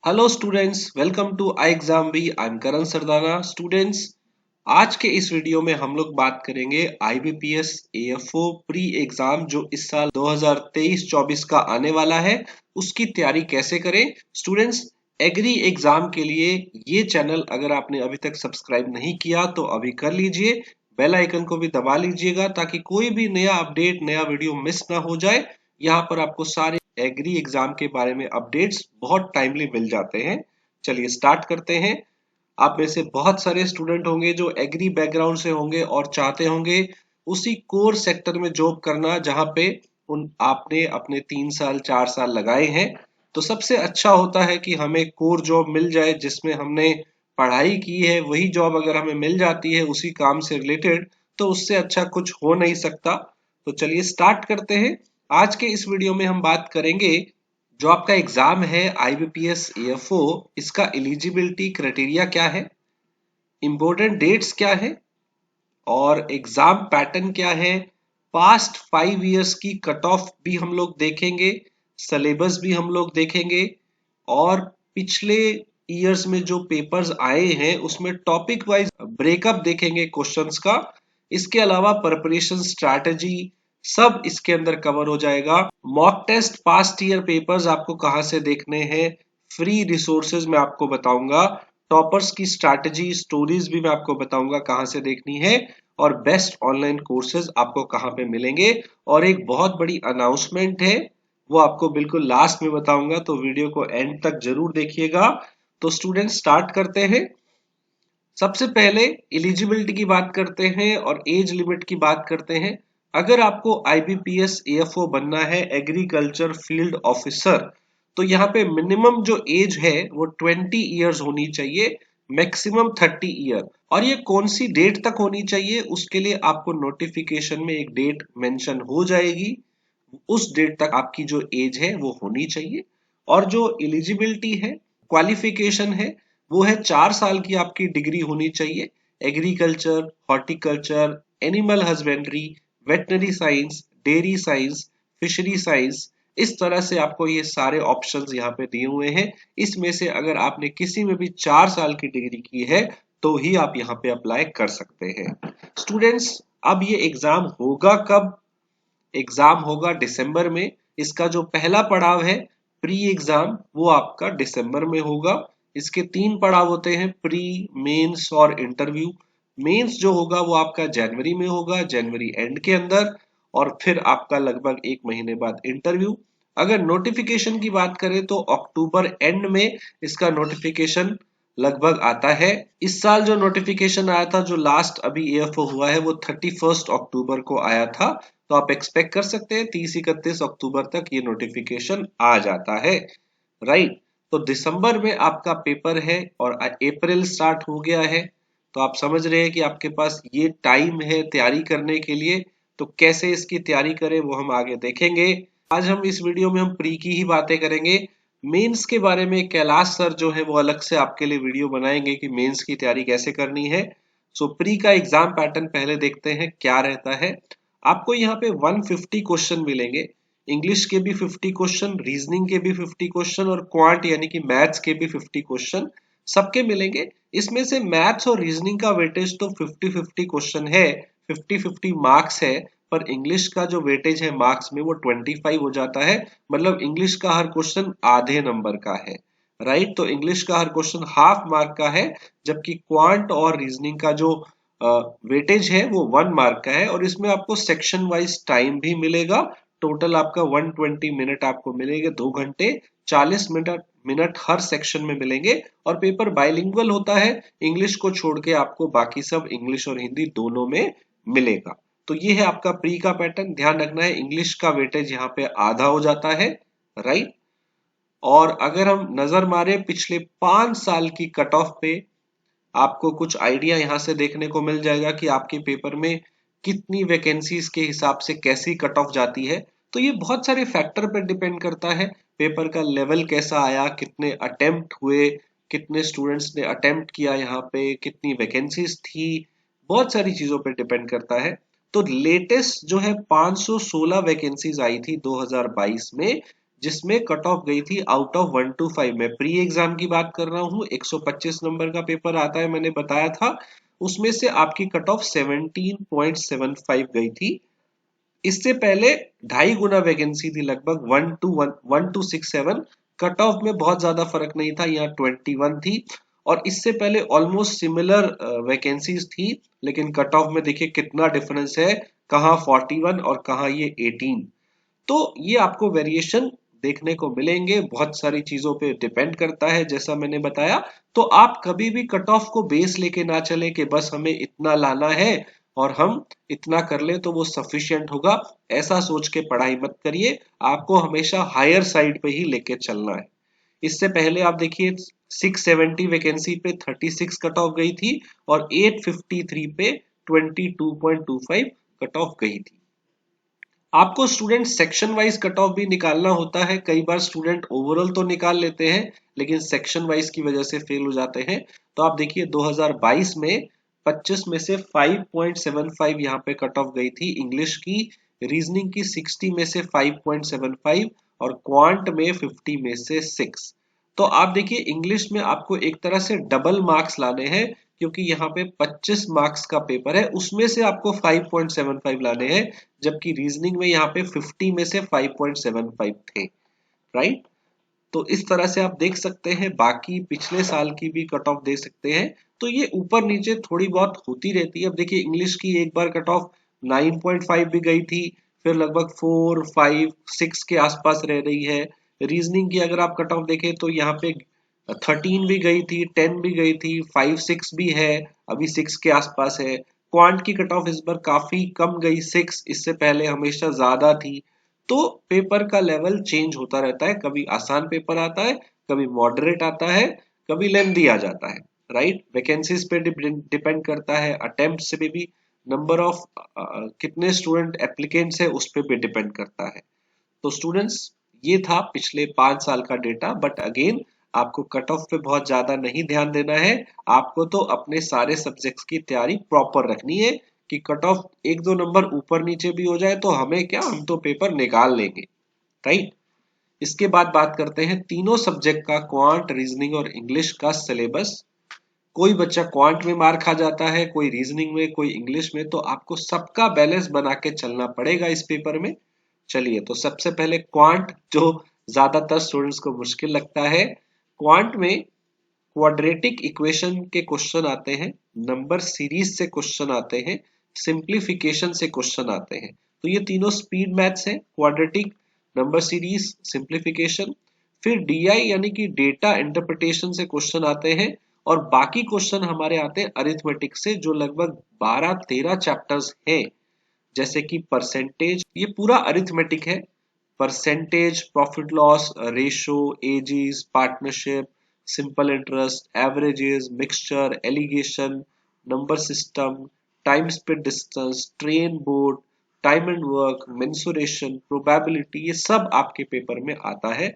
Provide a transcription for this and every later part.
Hello students, welcome to I exam B. I am Karan Sardana. Students, आज के इस video में हम लोग बात करेंगे आईबीपीएस एएफओ प्री एग्जाम जो इस साल 2023-24 का आने वाला है, उसकी तैयारी कैसे करें। स्टूडेंट्स, एग्री एग्जाम के लिए ये चैनल अगर आपने अभी तक सब्सक्राइब नहीं किया तो अभी कर लीजिए, बेल आइकन को भी दबा लीजिएगा ताकि कोई भी नया अपडेट, नया वीडियो मिस ना हो जाए। यहाँ पर आपको सारे एग्री एग्जाम के बारे में अपडेट्स बहुत टाइमली मिल जाते हैं। चलिए स्टार्ट करते हैं। आप में से बहुत सारे स्टूडेंट होंगे जो एग्री बैकग्राउंड से होंगे और चाहते होंगे उसी कोर सेक्टर में जॉब करना जहां पे उन आपने अपने 3 साल 4 साल लगाए हैं। तो सबसे अच्छा होता है कि हमें कोर जॉब मिल जाए जिसमें हमने पढ़ाई की है, वही जॉब अगर हमें मिल जाती है उसी काम से रिलेटेड, तो उससे अच्छा कुछ हो नहीं सकता। तो चलिए स्टार्ट करते हैं। आज के इस वीडियो में हम बात करेंगे जो आपका एग्जाम है आईबीपीएस एएफओ, इसका एलिजिबिलिटी क्राइटेरिया क्या है, इम्पोर्टेंट डेट्स क्या है और एग्जाम पैटर्न क्या है। पास्ट 5 इयर्स की कट ऑफ भी हम लोग देखेंगे, सिलेबस भी हम लोग देखेंगे और पिछले ईयर्स में जो पेपर्स आए हैं उसमें टॉपिक वाइज ब्रेकअप देखेंगे क्वेश्चंस का। इसके अलावा प्रिपरेशन स्ट्रैटेजी सब इसके अंदर कवर हो जाएगा। Mock test, past year papers आपको कहाँ से देखने हैं, फ्री रिसोर्सेज मैं आपको बताऊंगा, टॉपर्स की स्ट्रैटेजी स्टोरीज भी मैं आपको बताऊंगा कहाँ से देखनी है, और बेस्ट ऑनलाइन कोर्सेज आपको कहाँ पे मिलेंगे। और एक बहुत बड़ी अनाउंसमेंट है, वो आपको बिल्कुल लास्ट में बताऊंगा, तो वीडियो को एंड तक जरूर देखिएगा। तो स्टूडेंट स्टार्ट करते हैं। सबसे पहले एलिजिबिलिटी की बात करते हैं और एज लिमिट की बात करते हैं। अगर आपको आईबीपीएस एएफओ बनना है, एग्रीकल्चर फील्ड ऑफिसर, तो यहाँ पे मिनिमम जो एज है वो 20 इयर्स होनी चाहिए, मैक्सिमम 30 ईयर। और ये कौन सी डेट तक होनी चाहिए उसके लिए आपको नोटिफिकेशन में एक डेट मेंशन हो जाएगी, उस डेट तक आपकी जो एज है वो होनी चाहिए। और जो एलिजिबिलिटी है, क्वालिफिकेशन है, वो है 4 साल की आपकी डिग्री होनी चाहिए। Agriculture, horticulture, animal husbandry, veterinary science, dairy science, fishery science, इस तरह से आपको ये सारे ऑप्शंस यहाँ पे दिए हुए हैं। इसमें से अगर आपने किसी में भी 4 साल की डिग्री की है तो ही आप यहाँ पे अप्लाई कर सकते हैं। स्टूडेंट्स, अब ये एग्जाम होगा कब? एग्जाम होगा दिसंबर में। इसका जो पहला पड़ाव है प्री एग्जाम, वो आपका दिसंबर में होगा। इसके 3 पड़ाव होते हैं, प्री, मेंस और इंटरव्यू। मेंस जो होगा वो आपका जनवरी में होगा, जनवरी एंड के अंदर, और फिर आपका लगभग 1 महीने बाद इंटरव्यू। अगर नोटिफिकेशन की बात करें तो अक्टूबर एंड में इसका नोटिफिकेशन लगभग आता है। इस साल जो नोटिफिकेशन आया था, जो लास्ट अभी एएफओ हुआ है, वो 31 अक्टूबर को आया था। तो आप एक्सपेक्ट कर सकते हैं 30-31 अक्टूबर तक ये नोटिफिकेशन आ जाता है, राइट। तो दिसंबर में आपका पेपर है और अप्रैल स्टार्ट हो गया है। तो आप समझ रहे हैं कि आपके पास ये टाइम है तैयारी करने के लिए। तो कैसे इसकी तैयारी करें वो हम आगे देखेंगे। आज हम इस वीडियो में हम प्री की ही बातें करेंगे। मेंस के बारे में कैलाश सर जो है वो अलग से आपके लिए वीडियो बनाएंगे कि मेंस की तैयारी कैसे करनी है। सो प्री का एग्जाम पैटर्न पहले देखते हैं क्या रहता है। आपको यहाँ पे 150 क्वेश्चन मिलेंगे। इंग्लिश के भी 50 क्वेश्चन, रीजनिंग के भी 50 क्वेश्चन और क्वांट यानी कि मैथ्स के भी 50 क्वेश्चन सबके मिलेंगे। इसमें से मैथ्स और रीजनिंग का वेटेज तो 50-50 क्वेश्चन है, 50-50 मार्क्स है। पर इंग्लिश का जो वेटेज है मार्क्स में वो 25 हो जाता है। मतलब इंग्लिश का हर क्वेश्चन आधे नंबर का है, राइट। तो इंग्लिश का हर क्वेश्चन हाफ मार्क का है, जबकि क्वांट और रीजनिंग का जो वेटेज है वो 1 मार्क का है। और इसमें आपको सेक्शन वाइज टाइम भी मिलेगा। टोटल आपका 120 मिनट आपको मिलेंगे, 2 घंटे 40 मिनट हर सेक्शन में मिलेंगे। और पेपर बाइलिंगुअल होता है, इंग्लिश को छोड़ के आपको बाकी सब इंग्लिश और हिंदी दोनों में मिलेगा। तो ये है आपका प्री का पैटर्न। ध्यान रखना है इंग्लिश का वेटेज यहाँ पे आधा हो जाता है, राइट। और अगर हम नजर मारे पिछले 5 साल की कट ऑफ पे, आपको कुछ आइडिया यहाँ से देखने को मिल जाएगा कि आपके पेपर में कितनी वैकेंसीज के हिसाब से कैसी कट ऑफ जाती है। तो ये बहुत सारे फैक्टर पर डिपेंड करता है। पेपर का लेवल कैसा आया, कितने अटेम्प्ट हुए, कितने स्टूडेंट्स ने अटेम्प्ट किया, यहाँ पे कितनी वैकेंसीज थी, बहुत सारी चीजों पर डिपेंड करता है। तो लेटेस्ट जो है 516 वैकेंसीज आई थी 2022 में, जिसमें कट ऑफ गई थी आउट ऑफ 125 में। प्री एग्जाम की बात कर रहा हूँ, 125 नंबर का पेपर आता है, मैंने बताया था, उसमें से आपकी कट ऑफ 17.75 गई थी। इससे पहले 2.5 गुना वैकेंसी थी, लगभग 1267। कट ऑफ में बहुत ज्यादा फर्क नहीं था, यहाँ 21 थी। और इससे पहले ऑलमोस्ट सिमिलर वैकेंसीज थी, लेकिन कट ऑफ में देखिए कितना डिफरेंस है, कहाँ 41 और कहाँ ये 18। तो ये आपको वेरिएशन देखने को मिलेंगे, बहुत सारी चीजों पे डिपेंड करता है जैसा मैंने बताया। तो आप कभी भी कट ऑफ को बेस लेके ना चले कि बस हमें इतना लाना है और हम इतना कर ले तो वो सफिशिएंट होगा, ऐसा सोच के पढ़ाई मत करिए। आपको हमेशा हायर साइड पे ही लेके चलना है। इससे पहले आप देखिए 670 वैकेंसी पे 36 कट ऑफ गई थी और 853 पे 22.25 कट ऑफ गई थी। आपको student section wise cut off भी निकालना होता है। कई बार स्टूडेंट ओवरऑल तो निकाल लेते हैं लेकिन सेक्शन वाइज की वजह से फेल हो जाते हैं। तो आप देखिए 2022 में 25 में से 5.75 यहाँ पे कट ऑफ गई थी इंग्लिश की, रीजनिंग की 60 में से 5.75 और क्वांट में 50 में से 6। तो आप देखिए इंग्लिश में आपको एक तरह से डबल मार्क्स लाने हैं, क्योंकि यहाँ पे 25 मार्क्स का पेपर है, उसमें से आपको 5.75 लाने हैं, जबकि रीजनिंग में यहाँ पे 50 में से 5.75 थे, राइट। तो इस तरह से आप देख सकते हैं, बाकी पिछले साल की भी कट ऑफ दे सकते हैं। तो ये ऊपर नीचे थोड़ी बहुत होती रहती है। अब देखिए इंग्लिश की एक बार कट ऑफ 9.5 भी गई थी, फिर लगभग 4, 5, 6 के आसपास रह रही है। रीजनिंग की अगर आप कट ऑफ देखें तो यहाँ पे 13 भी गई थी, 10 भी गई थी, 5, 6 भी है, अभी 6 के आसपास है। क्वांट की कट ऑफ इस बार काफी कम गई, 6, इससे पहले हमेशा ज्यादा थी। तो पेपर का लेवल चेंज होता रहता है, कभी आसान पेपर आता है, कभी मॉडरेट आता है, कभी लेंथी आ जाता है, राइट। वैकेंसीज पे डिपेंड करता है, अटेम्प्ट से भी, नंबर ऑफ कितने स्टूडेंट एप्लीकेंट्स है उस पे भी डिपेंड करता है। तो स्टूडेंट्स, ये था पिछले 5 साल का डेटा, बट अगेन आपको कट ऑफ पे बहुत ज्यादा नहीं ध्यान देना है। आपको तो अपने सारे सब्जेक्ट्स की तैयारी प्रॉपर रखनी है कि कट ऑफ 1-2 नंबर ऊपर नीचे भी हो जाए तो हमें क्या, हम तो पेपर निकाल लेंगे, राइट। इसके बाद बात करते हैं तीनों सब्जेक्ट का, क्वांट, रीजनिंग और इंग्लिश का सिलेबस। कोई बच्चा क्वांट में मार खा जाता है, कोई रीजनिंग में, कोई इंग्लिश में, तो आपको सबका बैलेंस बना के चलना पड़ेगा इस पेपर में। चलिए, तो सबसे पहले क्वांट, जो ज्यादातर स्टूडेंट्स को मुश्किल लगता है। क्वांट में क्वाड्रेटिक इक्वेशन के क्वेश्चन आते हैं, नंबर सीरीज से क्वेश्चन आते हैं, सिंप्लीफिकेशन से क्वेश्चन आते हैं। तो ये तीनों स्पीड मैथ्स हैं, क्वाड्रेटिक, नंबर सीरीज, सिंप्लीफिकेशन। फिर डीआई यानी कि डेटा इंटरप्रिटेशन से क्वेश्चन आते हैं, और बाकी क्वेश्चन हमारे आते हैं अरिथमेटिक से, जो लगभग 12-13 चैप्टर्स हैं। जैसे कि परसेंटेज, ये पूरा अरिथमेटिक है, percentage, profit loss ratio, ages, partnership, simple interest, averages, mixture, alligation, number system, time speed distance, train board, time and work, mensuration, probability, ये सब आपके पेपर में आता है।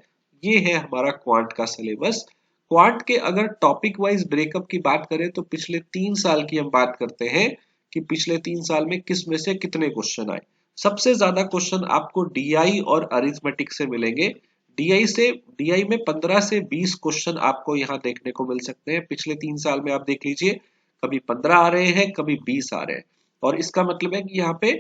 ये है हमारा क्वांट का सिलेबस। क्वांट के अगर टॉपिक वाइज ब्रेकअप की बात करें तो पिछले 3 साल की हम बात करते हैं कि पिछले 3 साल में किस में से कितने क्वेश्चन आए। सबसे ज्यादा क्वेश्चन आपको डीआई और अरिथमेटिक से मिलेंगे। डीआई में 15 से 20 क्वेश्चन आपको यहाँ देखने को मिल सकते हैं। पिछले 3 साल में आप देख लीजिए, कभी 15 आ रहे हैं, कभी 20 आ रहे हैं। और इसका मतलब है कि यहाँ पे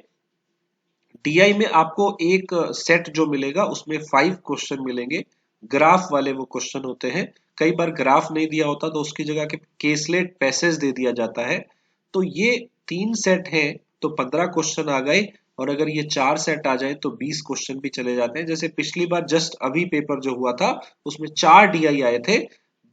डीआई में आपको एक सेट जो मिलेगा उसमें 5 क्वेश्चन मिलेंगे, ग्राफ वाले वो क्वेश्चन होते हैं। कई बार ग्राफ नहीं दिया होता तो उसकी जगह के केसलेट पैसेज दे दिया जाता है। तो ये 3 सेट है तो 15 क्वेश्चन आ गए, और अगर ये 4 सेट आ जाए तो 20 क्वेश्चन भी चले जाते हैं। जैसे पिछली बार जस्ट अभी पेपर जो हुआ था उसमें 4 डीआई आए थे,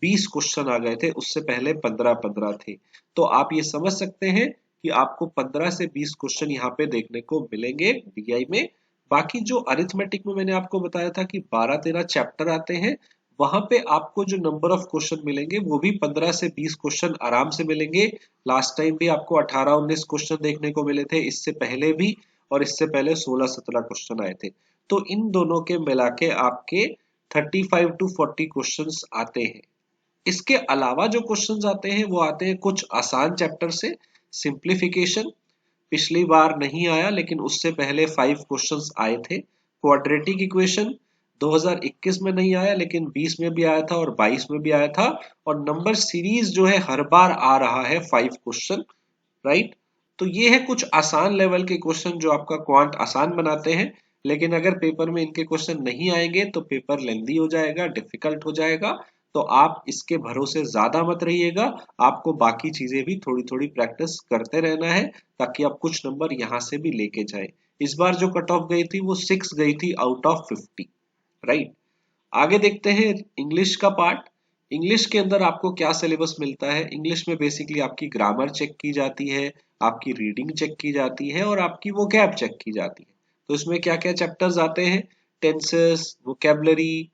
20 क्वेश्चन आ गए थे, उससे पहले 15-15 थे। तो आप ये समझ सकते हैं कि आपको 15 से 20 क्वेश्चन यहाँ पे देखने को मिलेंगे डीआई में। बाकी जो अरिथमेटिक में मैंने आपको बताया था कि 12-13 चैप्टर आते हैं, वहां पे आपको जो नंबर ऑफ क्वेश्चन मिलेंगे वो भी 15 से 20 क्वेश्चन आराम से मिलेंगे। लास्ट टाइम भी आपको 18-19 क्वेश्चन देखने को मिले थे, इससे पहले भी, और इससे पहले 16-17 क्वेश्चन आए थे। तो इन दोनों के मिला के आपके 35 to 40 क्वेश्चन आते हैं। इसके अलावा जो क्वेश्चंस आते हैं वो आते हैं कुछ आसान चैप्टर से। सिंप्लीफिकेशन पिछली बार नहीं आया, लेकिन उससे पहले 5 क्वेश्चंस आए थे। क्वाड्रेटिक इक्वेशन, 2021 में नहीं आया, लेकिन 20 में भी आया था और 22 में भी आया था। और नंबर सीरीज जो है हर बार आ रहा है 5 क्वेश्चन, राइट। तो ये है कुछ आसान लेवल के क्वेश्चन जो आपका क्वांट आसान बनाते हैं, लेकिन अगर पेपर में इनके क्वेश्चन नहीं आएंगे तो पेपर लेंदी हो जाएगा, डिफिकल्ट हो जाएगा। तो आप इसके भरोसे ज्यादा मत रहिएगा, आपको बाकी चीजें भी थोड़ी थोड़ी प्रैक्टिस करते रहना है, ताकि आप कुछ नंबर यहाँ से भी लेके जाए। इस बार जो कट ऑफ गई थी वो 6 गई थी आउट ऑफ 50, राइट। आगे देखते हैं इंग्लिश का पार्ट। इंग्लिश के अंदर आपको क्या सिलेबस मिलता है। इंग्लिश में बेसिकली आपकी ग्रामर चेक की जाती है, आपकी रीडिंग चेक की जाती है और आपकी वोकैब चेक की जाती है। तो इसमें क्या क्या चैप्टर्स आते हैं, टेंसेस, वोकैबुलरी,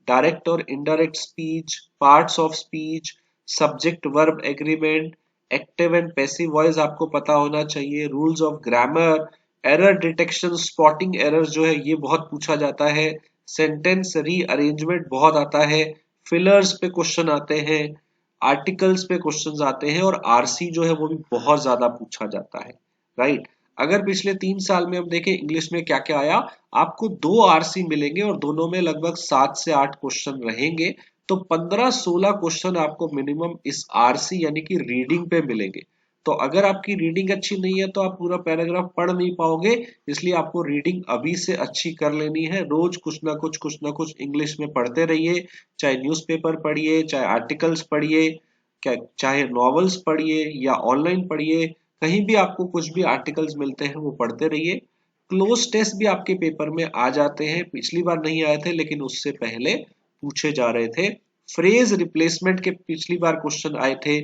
डायरेक्ट और indirect speech, parts of speech, subject verb agreement, active and passive voice आपको पता होना चाहिए, rules of grammar, error detection, spotting error जो है ये बहुत पूछा जाता है, सेंटेंस रीअरेंजमेंट बहुत आता है, फिलर्स पे क्वेश्चन आते हैं, आर्टिकल्स पे क्वेश्चंस आते हैं और आरसी जो है वो भी बहुत ज्यादा पूछा जाता है, राइट। अगर पिछले 3 साल में हम देखें इंग्लिश में क्या क्या आया, आपको 2 आरसी मिलेंगे और दोनों में लगभग 7 से 8 क्वेश्चन रहेंगे। तो 15-16 क्वेश्चन आपको मिनिमम इस आरसी यानी कि रीडिंग पे मिलेंगे। तो अगर आपकी रीडिंग अच्छी नहीं है तो आप पूरा पैराग्राफ पढ़ नहीं पाओगे, इसलिए आपको रीडिंग अभी से अच्छी कर लेनी है। रोज कुछ ना कुछ इंग्लिश में पढ़ते रहिए, चाहे न्यूज़पेपर पढ़िए, चाहे आर्टिकल्स पढ़िए, चाहे नॉवेल्स पढ़िए या ऑनलाइन पढ़िए, कहीं भी आपको कुछ भी आर्टिकल्स मिलते हैं वो पढ़ते रहिए। क्लोज टेस्ट भी आपके पेपर में आ जाते हैं, पिछली बार नहीं आए थे लेकिन उससे पहले पूछे जा रहे थे। फ्रेज रिप्लेसमेंट के पिछली बार क्वेश्चन आए थे,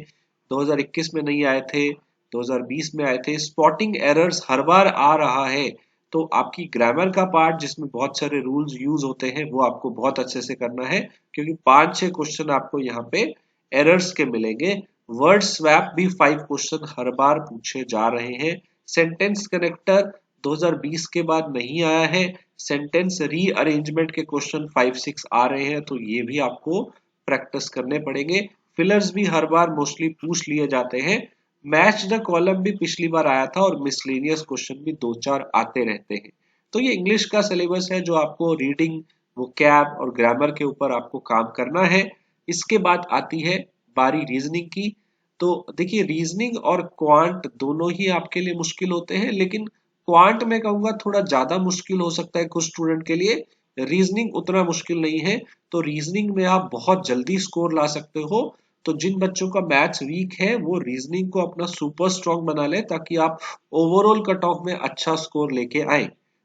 2021 में नहीं आए थे, 2020 में आए थे। स्पॉटिंग एरर्स हर बार आ रहा है, तो आपकी ग्रामर का पार्ट जिसमें बहुत सारे रूल्स यूज होते हैं वो आपको बहुत अच्छे से करना है, क्योंकि 5-6 क्वेश्चन आपको यहाँ पे एरर्स के मिलेंगे। वर्ड स्वैप भी 5 क्वेश्चन हर बार पूछे जा रहे हैं। सेंटेंस कनेक्टर 2020 के बाद नहीं आया है। सेंटेंस रीअरेंजमेंट के क्वेश्चन 5-6 आ रहे हैं, तो ये भी आपको प्रैक्टिस करने पड़ेंगे। फिलर्स भी हर बार मोस्टली पूछ लिए जाते हैं। मैच द कॉलम भी पिछली बार आया था और मिसलेनियस क्वेश्चन भी 2-4 आते रहते हैं। तो ये इंग्लिश का सिलेबस है जो आपको रीडिंग, वोकैब और ग्रामर के ऊपर आपको काम करना है। इसके बाद आती है बारी रीजनिंग की। तो देखिए रीजनिंग और क्वांट दोनों ही आपके लिए मुश्किल होते हैं, लेकिन क्वांट में कहूंगा थोड़ा ज्यादा मुश्किल हो सकता है कुछ स्टूडेंट के लिए, रीजनिंग उतना मुश्किल नहीं है। तो रीजनिंग में आप बहुत जल्दी स्कोर ला सकते हो। तो जिन बच्चों का मैथ्स वीक है वो रीजनिंग को अपना सुपर स्ट्रॉन्ग बना ले, ताकि आप ओवरऑल कट ऑफ में अच्छा स्कोर लेके आए।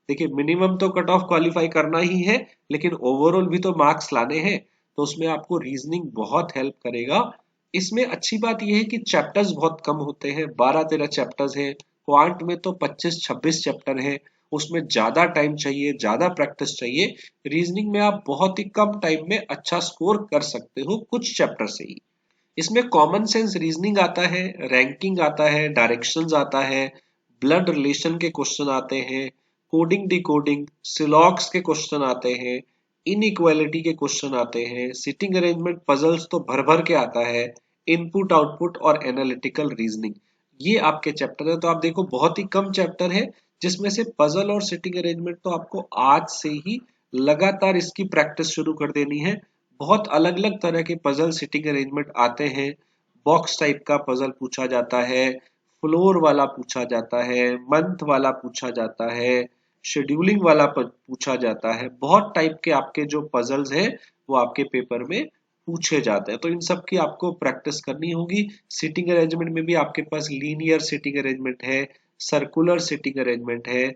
देखिए मिनिमम तो कट ऑफ क्वालिफाई करना ही है, लेकिन ओवरऑल भी तो मार्क्स लाने हैं, तो उसमें आपको रीजनिंग बहुत हेल्प करेगा। इसमें अच्छी बात यह है कि चैप्टर्स बहुत कम होते हैं, 12-13 चैप्टर्स हैं। क्वांट में तो 25-26 चैप्टर है, उसमें ज्यादा टाइम चाहिए, ज्यादा प्रैक्टिस चाहिए। रीजनिंग में आप बहुत ही कम टाइम में अच्छा स्कोर कर सकते हो कुछ चैप्टर से ही। इसमें कॉमन सेंस रीजनिंग आता है, रैंकिंग आता है, डायरेक्शंस आता है, ब्लड रिलेशन के क्वेश्चन आते हैं, कोडिंग डिकोडिंग, सिलॉक्स के क्वेश्चन आते हैं, इनइक्वालिटी के क्वेश्चन आते हैं, सिटिंग अरेंजमेंट पजल्स तो भर भर के आता है, इनपुट आउटपुट और एनालिटिकल रीजनिंग, ये आपके चैप्टर है। तो आप देखो बहुत ही कम चैप्टर है, जिसमें से पजल और सिटिंग अरेंजमेंट तो आपको आज से ही लगातार इसकी प्रैक्टिस शुरू कर देनी है। बहुत अलग अलग तरह के पजल सिटिंग अरेंजमेंट आते हैं। बॉक्स टाइप का पजल पूछा जाता है, फ्लोर वाला पूछा जाता है, मंथ वाला पूछा जाता है, शेड्यूलिंग वाला पूछा जाता है। बहुत टाइप के आपके जो पजल्स हैं वो आपके पेपर में पूछे जाते हैं, तो इन सब की आपको प्रैक्टिस करनी होगी। सिटिंग अरेंजमेंट में भी आपके पास लीनियर सिटिंग अरेंजमेंट है, सर्कुलर सिटिंग अरेंजमेंट है,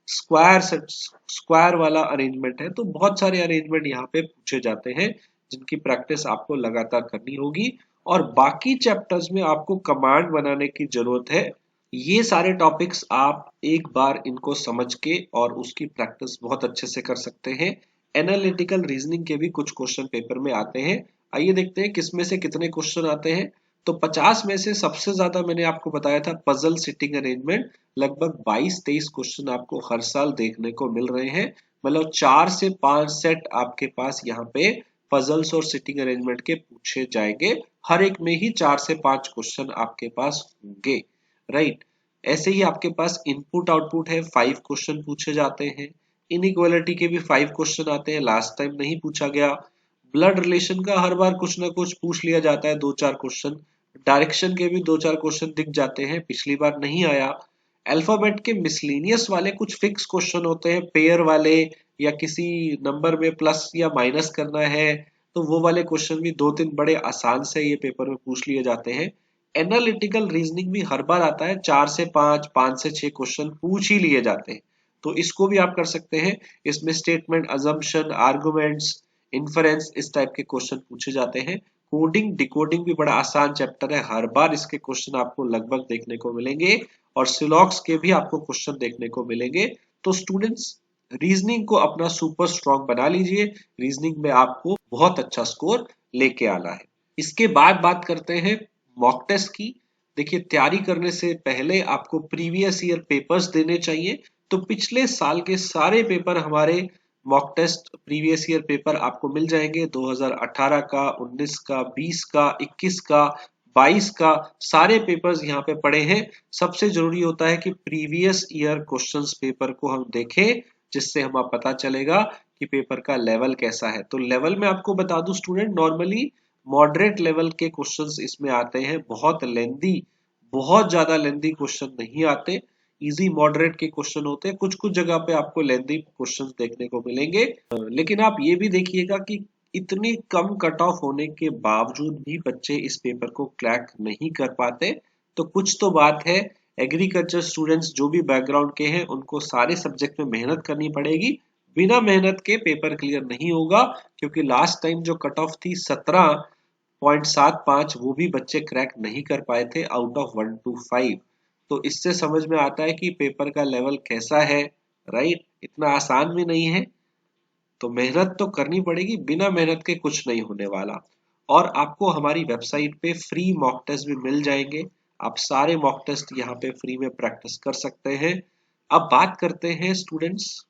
स्क्वायर वाला अरेंजमेंट है। तो बहुत सारे अरेंजमेंट यहाँ पे पूछे जाते हैं, जिनकी प्रैक्टिस आपको लगातार करनी होगी। और बाकी चैप्टर्स में आपको कमांड बनाने की जरूरत है। ये सारे टॉपिक्स आप एक बार इनको समझ के और उसकी प्रैक्टिस बहुत अच्छे से कर सकते हैं। एनालिटिकल रीजनिंग के भी कुछ क्वेश्चन पेपर में आते हैं। आइए देखते हैं किसमें से कितने क्वेश्चन आते हैं। तो 50 में से सबसे ज्यादा मैंने आपको बताया था पजल सिटिंग अरेंजमेंट, लगभग 22-23 क्वेश्चन आपको हर साल देखने को मिल रहे हैं। मतलब 4 से 5 सेट आपके पास यहाँ पे पजल्स और सिटिंग अरेंजमेंट के पूछे जाएंगे। हर एक में ही 4 से 5 क्वेश्चन आपके पास होंगे, राइट। ऐसे ही आपके पास इनपुट आउटपुट है, 5 क्वेश्चन पूछे जाते हैं। इनइक्वालिटी के भी 5 क्वेश्चन आते हैं, लास्ट टाइम नहीं पूछा गया। ब्लड रिलेशन का हर बार कुछ ना कुछ पूछ लिया जाता है, 2-4 क्वेश्चन। डायरेक्शन के भी 2-4 क्वेश्चन दिख जाते हैं, पिछली बार नहीं आया। अल्फाबेट के मिसलेनियस वाले कुछ फिक्स क्वेश्चन होते हैं, पेयर वाले, या किसी नंबर में प्लस या माइनस करना है, तो वो वाले क्वेश्चन भी 2-3 बड़े आसान से ये पेपर में पूछ लिए जाते हैं। एनालिटिकल रीजनिंग भी हर बार आता है, 4 से 5, 5 से 6 क्वेश्चन पूछ ही लिए जाते हैं, तो इसको भी आप कर सकते हैं। इसमें स्टेटमेंट, अजम्पशन, आर्गुमेंट्स, इन्फरेंस, इस टाइप के क्वेश्चन पूछे जाते हैं। कोडिंग डिकोडिंग भी बड़ा आसान चैप्टर है, हर बार इसके क्वेश्चन आपको लगभग देखने को मिलेंगे, और सिलॉक्स के भी आपको क्वेश्चन देखने को मिलेंगे। तो स्टूडेंट्स, रीजनिंग को अपना सुपर स्ट्रॉन्ग बना लीजिए, रीजनिंग में आपको बहुत अच्छा स्कोर लेके आना है। इसके बाद बात करते हैं मॉक टेस्ट की। देखिए, तैयारी करने से पहले आपको प्रीवियस ईयर पेपर्स देने चाहिए, तो पिछले साल के सारे पेपर हमारे mock test previous year paper आपको मिल जाएंगे। 2018 का, 19 का, 20 का, 21 का, 22 का, सारे पेपर्स यहाँ पे पड़े हैं। सबसे जरूरी होता है कि प्रीवियस ईयर क्वेश्चंस पेपर को हम देखें, जिससे हमें पता चलेगा कि पेपर का लेवल कैसा है। तो लेवल में आपको बता दूं स्टूडेंट, नॉर्मली मॉडरेट लेवल के क्वेश्चंस इसमें आते हैं, बहुत लेंदी, बहुत ज्यादा लेंदी क्वेश्चन नहीं आते, इजी मॉडरेट के क्वेश्चन होते हैं। कुछ कुछ जगह पे आपको लेंदी क्वेश्चंस देखने को मिलेंगे, लेकिन आप ये भी देखिएगा कि इतनी कम कट ऑफ होने के बावजूद भी बच्चे इस पेपर को क्रैक नहीं कर पाते। तो कुछ तो बात है, एग्रीकल्चर स्टूडेंट्स जो भी बैकग्राउंड के हैं उनको सारे सब्जेक्ट में मेहनत करनी पड़ेगी, बिना मेहनत के पेपर क्लियर नहीं होगा, क्योंकि लास्ट टाइम जो कट ऑफ थी 17.75, वो भी बच्चे क्रैक नहीं कर पाए थे आउट ऑफ 125। तो इससे समझ में आता है कि पेपर का लेवल कैसा है, राइट। इतना आसान भी नहीं है, तो मेहनत तो करनी पड़ेगी, बिना मेहनत के कुछ नहीं होने वाला। और आपको हमारी वेबसाइट पे फ्री मॉक टेस्ट भी मिल जाएंगे, आप सारे मॉक टेस्ट यहाँ पे फ्री में प्रैक्टिस कर सकते हैं। अब बात करते हैं स्टूडेंट्स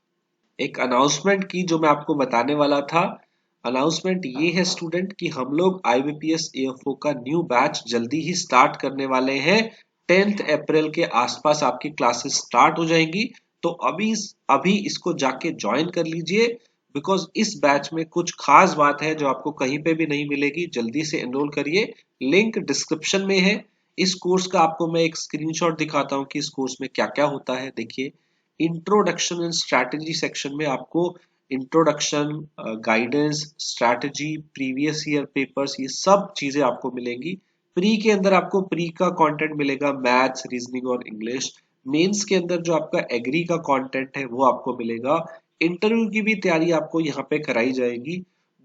एक अनाउंसमेंट की, जो मैं आपको बताने वाला था। अनाउंसमेंट ये है स्टूडेंट कि हम लोग IBPS AFO का न्यू बैच जल्दी ही स्टार्ट करने वाले हैं। 10th अप्रैल के आसपास आपकी क्लासेस स्टार्ट हो जाएंगी, तो अभी अभी इसको जाके ज्वाइन कर लीजिए, बिकॉज इस बैच में कुछ खास बात है जो आपको कहीं पे भी नहीं मिलेगी। जल्दी से एनरोल करिए, लिंक डिस्क्रिप्शन में है। इस कोर्स का आपको मैं एक स्क्रीनशॉट दिखाता हूँ कि इस कोर्स में क्या क्या होता है। देखिए, इंट्रोडक्शन एंड स्ट्रैटेजी सेक्शन में आपको introduction, guidance, strategy, previous year papers, ये सब चीजें आपको मिलेंगी। प्री के अंदर आपको प्री का कंटेंट मिलेगा, मैथ्स, रीजनिंग और इंग्लिश। मेंस के अंदर जो आपका एग्री का कंटेंट है वो आपको मिलेगा। इंटरव्यू की भी तैयारी आपको यहाँ पे कराई जाएगी।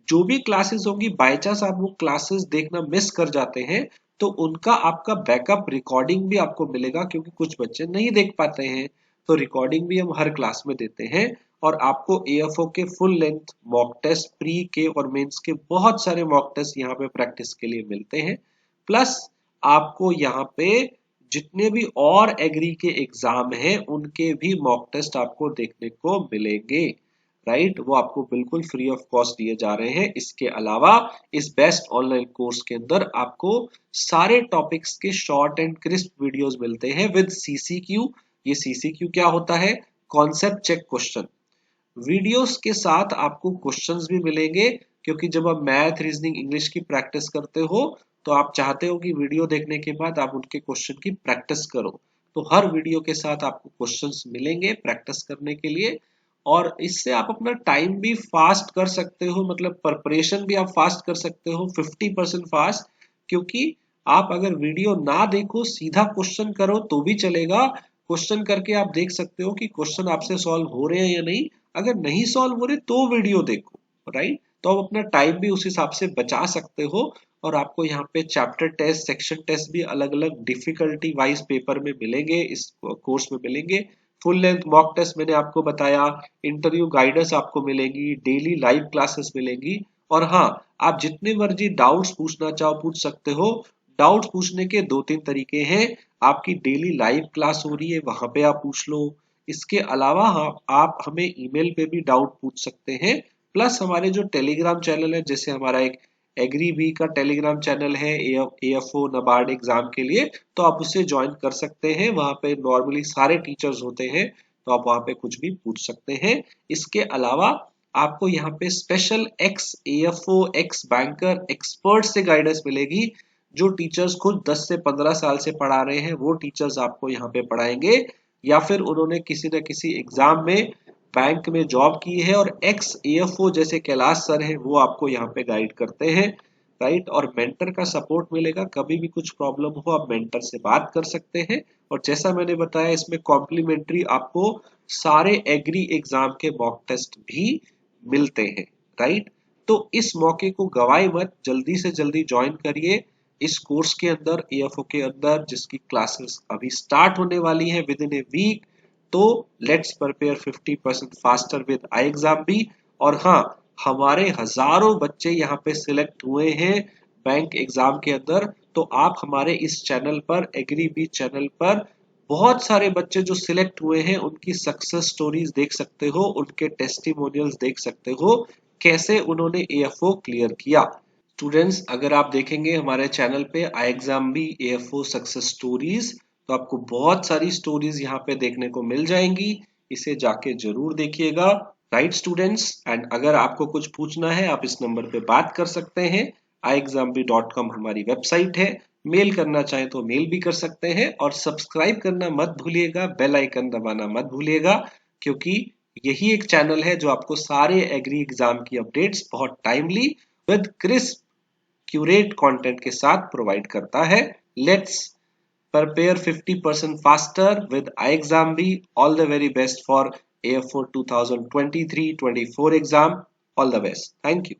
जो भी क्लासेस होंगी, बाय चांस आप वो क्लासेस देखना मिस कर जाते हैं, तो उनका आपका बैकअप रिकॉर्डिंग भी आपको मिलेगा, क्योंकि कुछ बच्चे नहीं देख पाते हैं, तो रिकॉर्डिंग भी हम हर क्लास में देते हैं। और आपको AFO के full length mock test, pre के और मेंस के बहुत सारे मॉक टेस्ट यहाँ पे प्रैक्टिस के लिए मिलते हैं। प्लस आपको यहाँ पे जितने भी और एग्री के एग्जाम हैं उनके भी मॉक टेस्ट आपको देखने को मिलेंगे, राइट। वो आपको बिल्कुल फ्री ऑफ कॉस्ट दिए जा रहे हैं। इसके अलावा इस बेस्ट ऑनलाइन कोर्स के अंदर आपको सारे टॉपिक्स के शॉर्ट एंड क्रिस्प वीडियोस मिलते हैं विद CCQ। ये CCQ क्या होता है? Concept check question. वीडियोस के साथ आपको क्वेश्चंस भी मिलेंगे, क्योंकि जब आप मैथ, रीजनिंग, इंग्लिश की प्रैक्टिस करते हो, तो आप चाहते हो कि वीडियो देखने के बाद आप उनके क्वेश्चन की प्रैक्टिस करो। तो हर वीडियो के साथ आपको क्वेश्चंस मिलेंगे प्रैक्टिस करने के लिए, और इससे आप अपना टाइम भी फास्ट कर सकते हो, मतलब प्रिपरेशन भी आप फास्ट कर सकते हो, 50% फास्ट। क्योंकि आप अगर वीडियो ना देखो, सीधा क्वेश्चन करो तो भी चलेगा। क्वेश्चन करके आप देख सकते हो कि क्वेश्चन आपसे सॉल्व हो रहे हैं या नहीं। अगर नहीं सॉल्व हो रहे तो वीडियो देखो, राइट। तो आप अपना टाइम भी उस हिसाब से बचा सकते हो। और आपको यहाँ पे चैप्टर टेस्ट, सेक्शन टेस्ट भी अलग अलग डिफिकल्टी वाइज पेपर में मिलेंगे, इस कोर्स में मिलेंगे। फुल लेंथ मॉक टेस्ट मैंने आपको बताया, इंटरव्यू गाइडेंस आपको मिलेगी, डेली लाइव क्लासेस मिलेंगी। और हाँ, आप जितने मर्जी डाउट्स पूछना चाहो पूछ सकते हो। डाउट्स पूछने के 2-3 तरीके हैं। आपकी डेली लाइव क्लास हो रही है, वहां पे आप पूछ लो। इसके अलावा हाँ, आप हमें ईमेल पे भी डाउट पूछ सकते हैं। प्लस हमारे जो टेलीग्राम चैनल है, जैसे हमारा एक एग्री बी का टेलीग्राम चैनल है AFO NABARD एग्जाम के लिए, तो आप उससे ज्वाइन कर सकते हैं। वहां पे नॉर्मली सारे टीचर्स होते हैं, तो आप वहां पे कुछ भी पूछ सकते हैं। इसके अलावा आपको यहाँ पे special x AFO, x banker, expert से गाइडेंस मिलेगी। जो टीचर्स खुद 10 से 15 साल से पढ़ा रहे हैं वो टीचर्स आपको यहाँ पे पढ़ाएंगे, या फिर उन्होंने किसी न किसी एग्जाम में बैंक में जॉब की है और एक्स एएफओ जैसे कैलाश सर है वो आपको यहाँ पे गाइड करते हैं, राइट। और मेंटर का सपोर्ट मिलेगा, कभी भी कुछ प्रॉब्लम हो आप मेंटर से बात कर सकते हैं। और जैसा मैंने बताया इसमें कॉम्प्लीमेंट्री आपको सारे एग्री एग्जाम के मॉक टेस्ट भी मिलते हैं, राइट। तो इस मौके को गवाए मत, जल्दी से जल्दी ज्वाइन करिए इस कोर्स के अंदर, एएफओ के अंदर, जिसकी क्लासेस अभी स्टार्ट होने वाली है विद इन ए वीक। तो let's prepare 50% faster with I exam भी। और हाँ, हमारे हजारों बच्चे यहाँ पे सिलेक्ट हुए हैं बैंक एग्जाम के अंदर। तो आप हमारे इस चैनल पर, एग्री बी चैनल पर, बहुत सारे बच्चे जो सिलेक्ट हुए हैं उनकी सक्सेस स्टोरीज देख सकते हो, उनके टेस्टिमोनियल्स देख सकते हो, कैसे उन्होंने एएफओ क्लियर किया। स्टूडेंट्स, अगर आप देखेंगे हमारे चैनल पे आई एग्जाम भी एएफओ सक्सेस स्टोरीज, तो आपको बहुत सारी स्टोरीज यहाँ पे देखने को मिल जाएंगी। इसे जाके जरूर देखिएगा, राइट स्टूडेंट्स। एंड अगर आपको कुछ पूछना है आप इस नंबर पे बात कर सकते हैं। iexambee.com हमारी वेबसाइट है, मेल करना चाहें तो मेल भी कर सकते हैं। और सब्सक्राइब करना मत भूलिएगा, बेल आइकन दबाना मत भूलिएगा, क्योंकि यही एक चैनल है जो आपको सारे एग्री एग्जाम की अपडेट्स बहुत timely with crisp curate content के साथ प्रोवाइड करता है। Let's prepare 50% faster with iExamB. All the very best for AF4 2023-24 exam. All the best. Thank you.